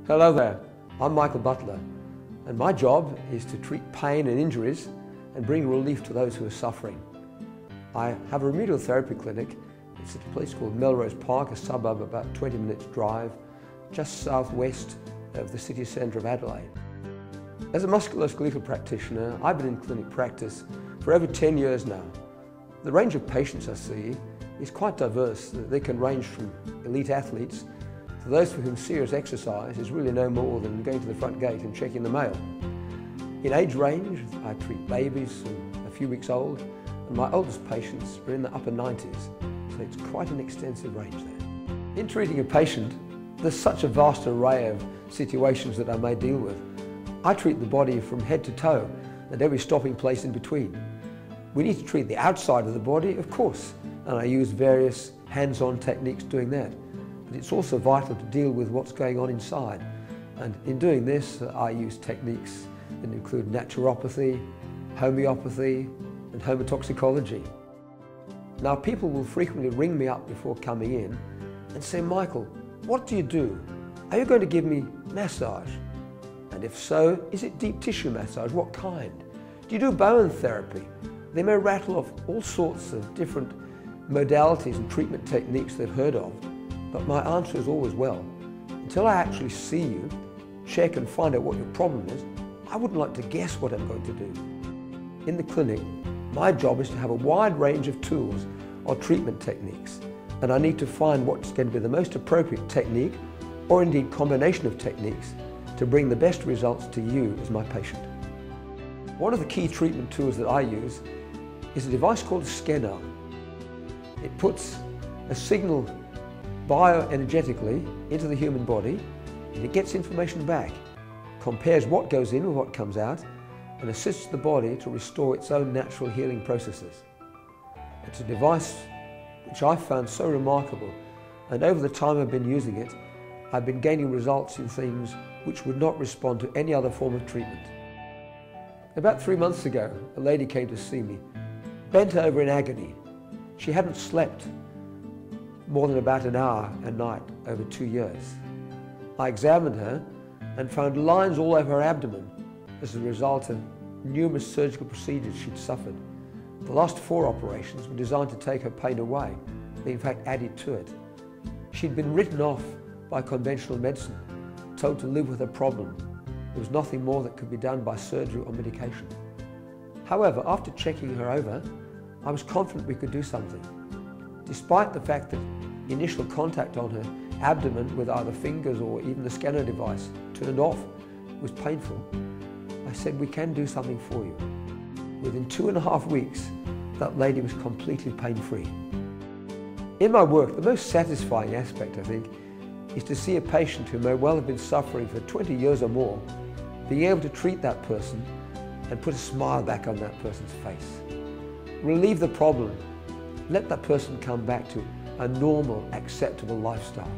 Hello there, I'm Michael Butler, and my job is to treat pain and injuries and bring relief to those who are suffering. I have a remedial therapy clinic. It's at a place called Melrose Park, a suburb about 20 minutes drive, just southwest of the city centre of Adelaide. As a musculoskeletal practitioner, I've been in clinic practice for over 10 years now. The range of patients I see is quite diverse. They can range from elite athletes to those for whom serious exercise is really no more than going to the front gate and checking the mail. In age range, I treat babies and a few weeks old, and my oldest patients are in the upper 90s, so it's quite an extensive range there. In treating a patient, there's such a vast array of situations that I may deal with. I treat the body from head to toe and every stopping place in between. We need to treat the outside of the body, of course, and I use various hands-on techniques doing that. But it's also vital to deal with what's going on inside. And in doing this, I use techniques that include naturopathy, homeopathy, and homotoxicology. Now, people will frequently ring me up before coming in and say, "Michael, what do you do? Are you going to give me massage? And if so, is it deep tissue massage? What kind? Do you do bone therapy?" They may rattle off all sorts of different modalities and treatment techniques they've heard of, but my answer is always, well, until I actually see you, check and find out what your problem is, I wouldn't like to guess what I'm going to do. In the clinic, my job is to have a wide range of tools or treatment techniques, and I need to find what's going to be the most appropriate technique, or indeed combination of techniques, to bring the best results to you as my patient. One of the key treatment tools that I use is a device called Scenar. It puts a signal bioenergetically into the human body, and it gets information back, compares what goes in with what comes out, and assists the body to restore its own natural healing processes. It's a device which I've found so remarkable, and over the time I've been using it, I've been gaining results in things which would not respond to any other form of treatment. About 3 months ago, a lady came to see me, bent over in agony. She hadn't slept more than about an hour a night over 2 years. I examined her and found lines all over her abdomen as a result of numerous surgical procedures she'd suffered. The last 4 operations were designed to take her pain away. They in fact added to it. She'd been written off by conventional medicine, told to live with her problem. There was nothing more that could be done by surgery or medication. However, after checking her over, I was confident we could do something. Despite the fact that initial contact on her abdomen with either fingers or even the scanner device turned off was painful, I said, "We can do something for you." Within 2.5 weeks, that lady was completely pain-free. In my work, the most satisfying aspect, I think, is to see a patient who may well have been suffering for 20 years or more, being able to treat that person and put a smile back on that person's face. Relieve the problem. Let that person come back to a normal, acceptable lifestyle.